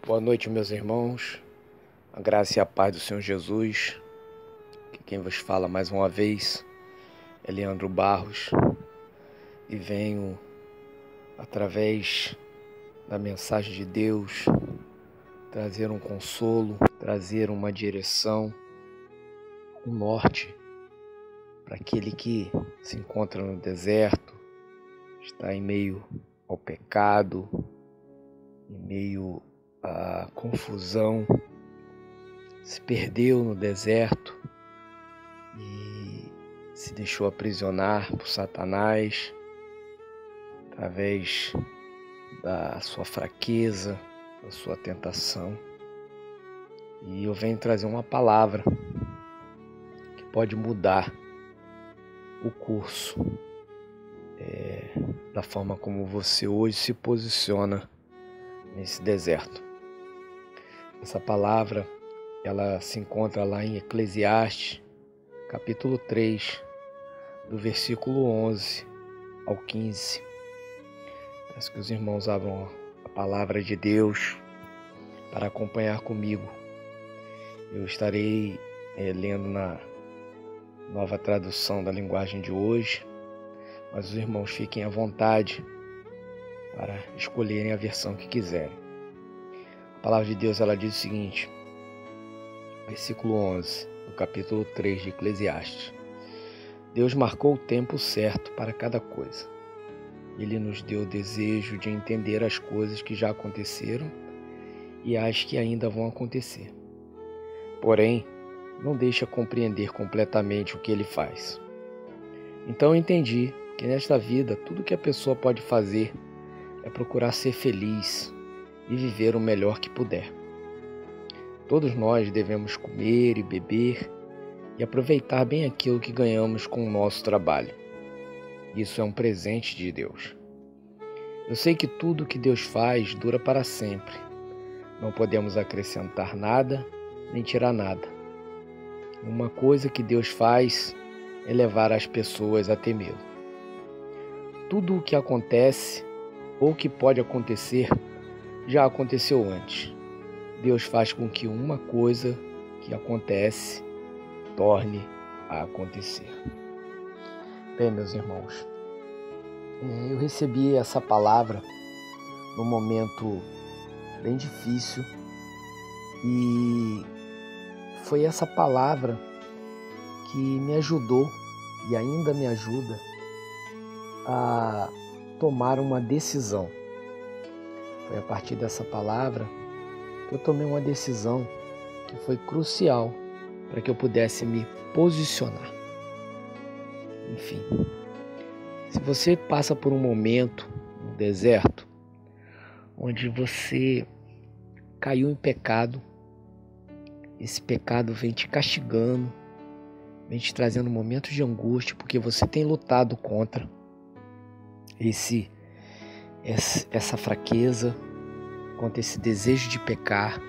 Boa noite, meus irmãos. A graça e a paz do Senhor Jesus. Que quem vos fala mais uma vez é Leandro Barros e venho, através da mensagem de Deus, trazer um consolo, trazer uma direção, um norte para aquele que se encontra no deserto, está em meio ao pecado, em meio à confusão, se perdeu no deserto e se deixou aprisionar por Satanás através da sua fraqueza, da sua tentação. E eu venho trazer uma palavra que pode mudar o curso da forma como você hoje se posiciona nesse deserto. Essa palavra, ela se encontra lá em Eclesiastes, capítulo 3, do versículo 11 ao 15. Peço que os irmãos abram a palavra de Deus para acompanhar comigo. Eu estarei lendo na nova tradução da linguagem de hoje, mas os irmãos fiquem à vontade para escolherem a versão que quiserem. A palavra de Deus, ela diz o seguinte, versículo 11, do capítulo 3 de Eclesiastes. Deus marcou o tempo certo para cada coisa. Ele nos deu o desejo de entender as coisas que já aconteceram e as que ainda vão acontecer. Porém, não deixa compreender completamente o que ele faz. Então eu entendi que nesta vida tudo que a pessoa pode fazer é procurar ser feliz e viver o melhor que puder. Todos nós devemos comer e beber e aproveitar bem aquilo que ganhamos com o nosso trabalho. Isso é um presente de Deus. Eu sei que tudo que Deus faz dura para sempre. Não podemos acrescentar nada nem tirar nada. Uma coisa que Deus faz é levar as pessoas a temê-lo. Tudo o que acontece ou que pode acontecer já aconteceu antes. Deus faz com que uma coisa que acontece torne a acontecer. Bem, meus irmãos, eu recebi essa palavra num momento bem difícil e foi essa palavra que me ajudou e ainda me ajuda a tomar uma decisão. Foi a partir dessa palavra que eu tomei uma decisão que foi crucial para que eu pudesse me posicionar. Enfim, se você passa por um momento no deserto onde você caiu em pecado, esse pecado vem te castigando, vem te trazendo momentos de angústia, porque você tem lutado contra essa fraqueza, contra esse desejo de pecar.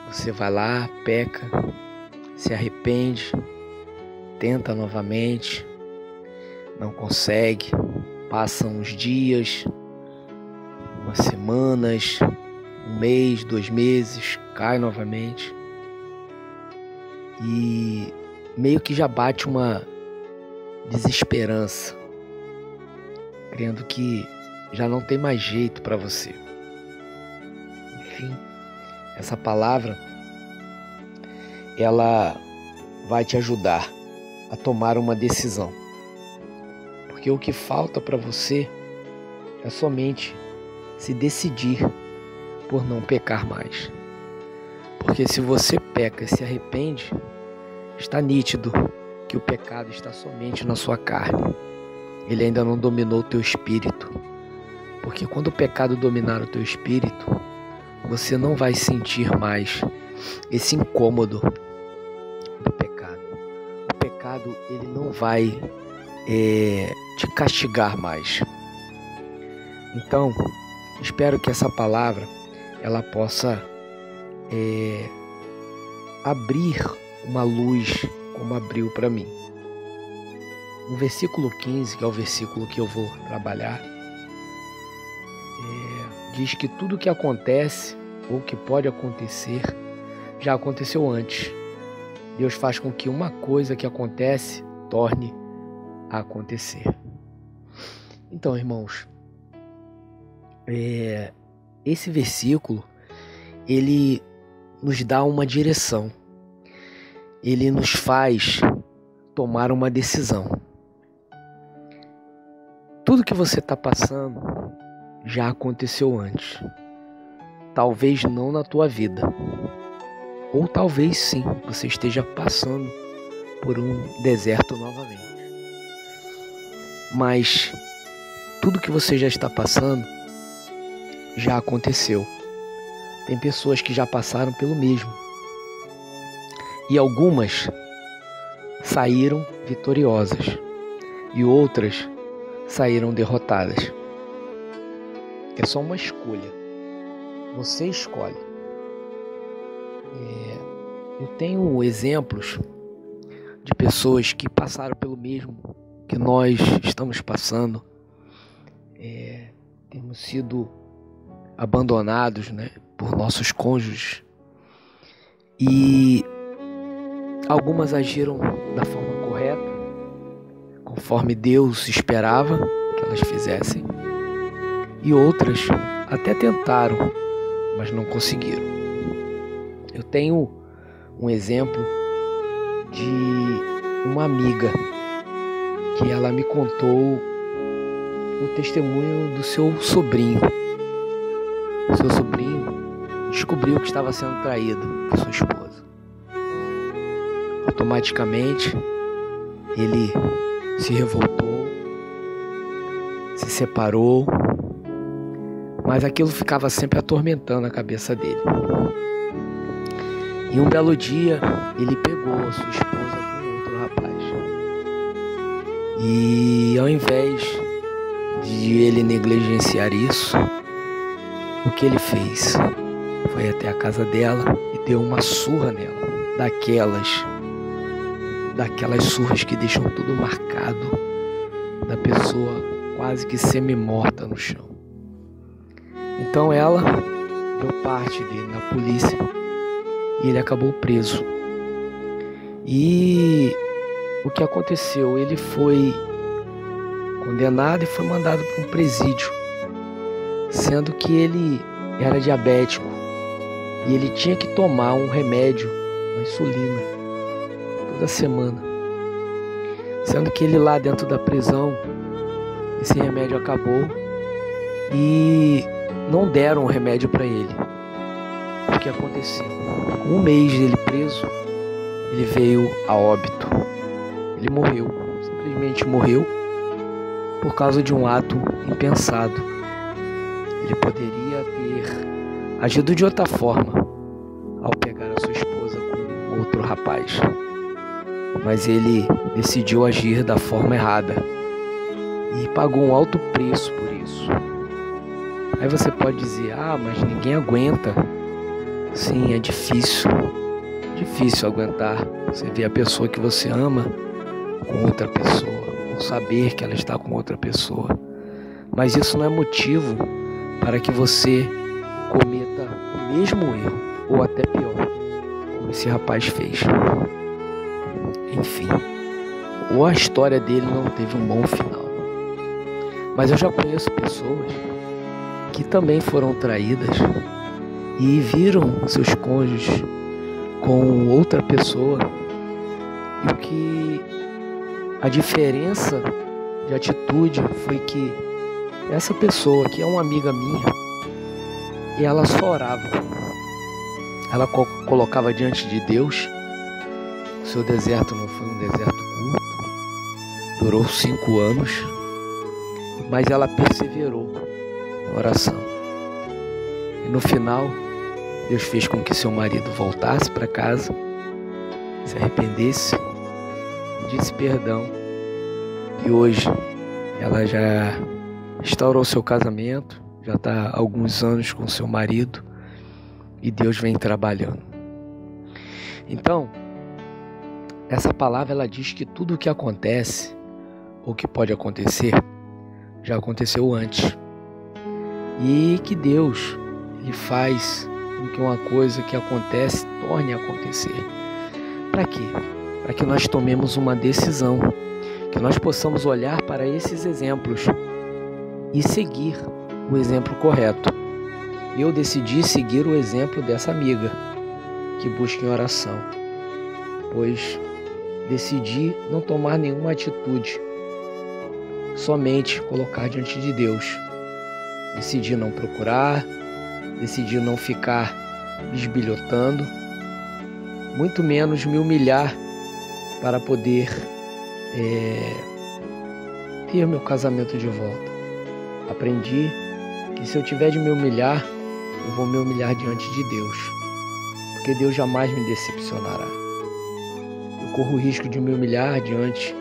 Você vai lá, peca, se arrepende, tenta novamente, não consegue, passam uns dias, umas semanas, um mês, 2 meses, cai novamente e meio que já bate uma desesperança, crendo que já não tem mais jeito para você. Enfim, essa palavra, ela vai te ajudar a tomar uma decisão. Porque o que falta para você é somente se decidir por não pecar mais. Porque se você peca e se arrepende, está nítido que o pecado está somente na sua carne. Ele ainda não dominou o teu espírito. Porque quando o pecado dominar o teu espírito, você não vai sentir mais esse incômodo do pecado. O pecado, ele não vai te castigar mais. Então, espero que essa palavra ela possa abrir uma luz como abriu para mim. No versículo 15, que é o versículo que eu vou trabalhar, diz que tudo que acontece ou que pode acontecer já aconteceu antes. Deus faz com que uma coisa que acontece torne a acontecer. Então, irmãos, esse versículo, ele nos dá uma direção. Ele nos faz tomar uma decisão. Tudo que você está passando já aconteceu antes. Talvez não na tua vida. Ou talvez sim, você esteja passando por um deserto novamente. Mas tudo que você já está passando já aconteceu. Tem pessoas que já passaram pelo mesmo. E algumas saíram vitoriosas. E outras saíram derrotadas. É só uma escolha. Você escolhe. Eu tenho exemplos de pessoas que passaram pelo mesmo que nós estamos passando. Temos sido abandonados, por nossos cônjuges. E algumas agiram da forma correta, conforme Deus esperava que elas fizessem. E outras até tentaram, mas não conseguiram. Eu tenho um exemplo de uma amiga que ela me contou o testemunho do seu sobrinho. O seu sobrinho descobriu que estava sendo traído por sua esposa. Automaticamente, ele se revoltou, se separou, mas aquilo ficava sempre atormentando a cabeça dele. E um belo dia, ele pegou a sua esposa com outro rapaz. E ao invés de ele negligenciar isso, o que ele fez? Foi até a casa dela e deu uma surra nela. Daquelas surras que deixam tudo marcado, da pessoa quase que semi-morta no chão. Então ela deu parte dele na polícia e ele acabou preso. E o que aconteceu? Ele foi condenado e foi mandado para um presídio, sendo que ele era diabético e ele tinha que tomar um remédio, uma insulina, toda semana. Sendo que ele lá dentro da prisão, esse remédio acabou e não deram o remédio para ele. O que aconteceu? Com um mês dele preso, ele veio a óbito. Ele morreu, simplesmente morreu por causa de um ato impensado. Ele poderia ter agido de outra forma ao pegar a sua esposa com outro rapaz, mas ele decidiu agir da forma errada e pagou um alto preço por isso. Aí você pode dizer, mas ninguém aguenta. Sim, é difícil aguentar. Você vê a pessoa que você ama com outra pessoa, ou saber que ela está com outra pessoa. Mas isso não é motivo para que você cometa o mesmo erro, ou até pior, como esse rapaz fez. Enfim, ou a história dele não teve um bom final. Mas eu já conheço pessoas que também foram traídas e viram seus cônjuges com outra pessoa, e que a diferença de atitude foi que essa pessoa, que é uma amiga minha, e ela só orava, ela colocava diante de Deus. O seu deserto não foi um deserto curto, durou 5 anos, mas ela perseverou na oração. E no final, Deus fez com que seu marido voltasse para casa, se arrependesse, disse perdão. E hoje ela já restaurou seu casamento, já está há alguns anos com seu marido, e Deus vem trabalhando. Então, essa palavra ela diz que tudo o que acontece, ou que pode acontecer, já aconteceu antes. E que Deus, Ele faz com que uma coisa que acontece torne a acontecer. Para quê? Para que nós tomemos uma decisão, que nós possamos olhar para esses exemplos e seguir o exemplo correto. Eu decidi seguir o exemplo dessa amiga que busca em oração, pois decidi não tomar nenhuma atitude, somente colocar diante de Deus. Decidi não procurar, decidi não ficar bisbilhotando, muito menos me humilhar para poder ter meu casamento de volta. Aprendi que se eu tiver de me humilhar, eu vou me humilhar diante de Deus, porque Deus jamais me decepcionará. Eu corro o risco de me humilhar diante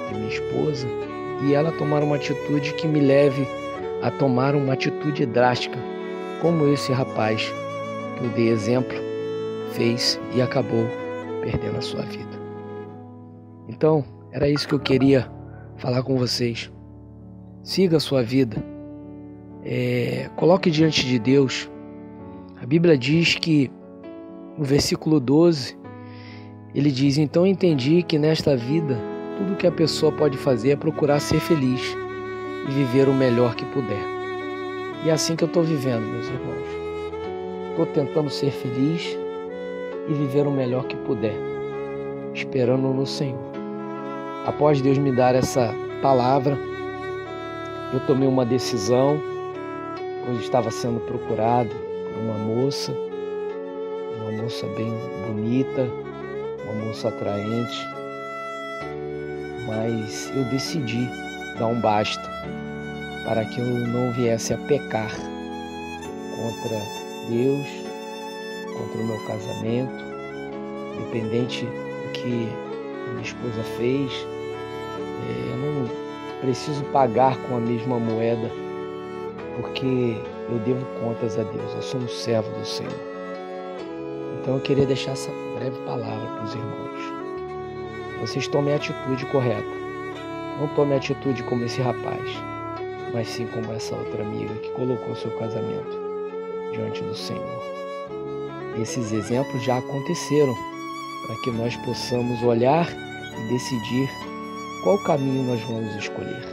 de minha esposa e ela tomar uma atitude que me leve a tomar uma atitude drástica, como esse rapaz que eu dei exemplo fez e acabou perdendo a sua vida. Então, era isso que eu queria falar com vocês. Siga a sua vida, coloque diante de Deus. A Bíblia diz que, no versículo 12, ele diz: então entendi que nesta vida tudo que a pessoa pode fazer é procurar ser feliz e viver o melhor que puder. E é assim que eu estou vivendo, meus irmãos. Estou tentando ser feliz e viver o melhor que puder, esperando no Senhor. Após Deus me dar essa palavra, eu tomei uma decisão, pois estava sendo procurado por uma moça bem bonita, uma moça atraente, mas eu decidi dar um basta para que eu não viesse a pecar contra Deus, contra o meu casamento, independente do que minha esposa fez. Eu não preciso pagar com a mesma moeda, porque eu devo contas a Deus, eu sou um servo do Senhor. Então eu queria deixar essa breve palavra para os irmãos. Vocês tomem a atitude correta. Não tome a atitude como esse rapaz, mas sim como essa outra amiga que colocou seu casamento diante do Senhor. Esses exemplos já aconteceram para que nós possamos olhar e decidir qual caminho nós vamos escolher.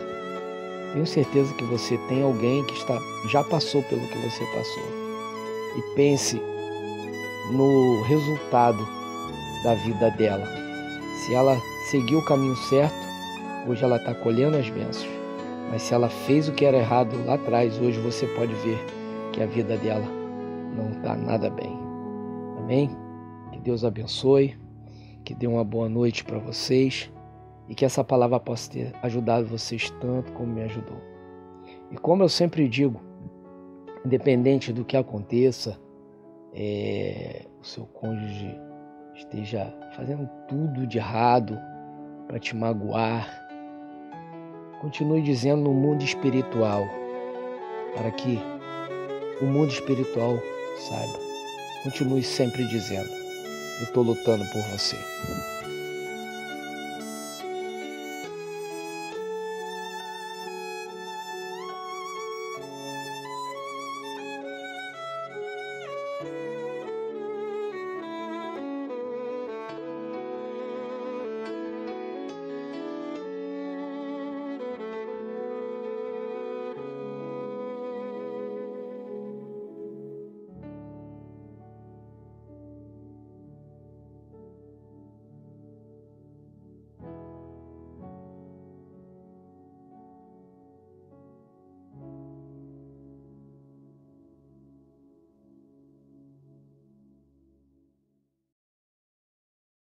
Tenho certeza que você tem alguém que já passou pelo que você passou. E pense no resultado da vida dela. Se ela seguiu o caminho certo, hoje ela está colhendo as bênçãos. Mas se ela fez o que era errado lá atrás, hoje você pode ver que a vida dela não está nada bem. Amém? Que Deus abençoe, que dê uma boa noite para vocês e que essa palavra possa ter ajudado vocês tanto como me ajudou. E como eu sempre digo, independente do que aconteça, o seu cônjuge esteja fazendo tudo de errado para te magoar, continue dizendo no mundo espiritual, para que o mundo espiritual saiba. Continue sempre dizendo: eu estou lutando por você.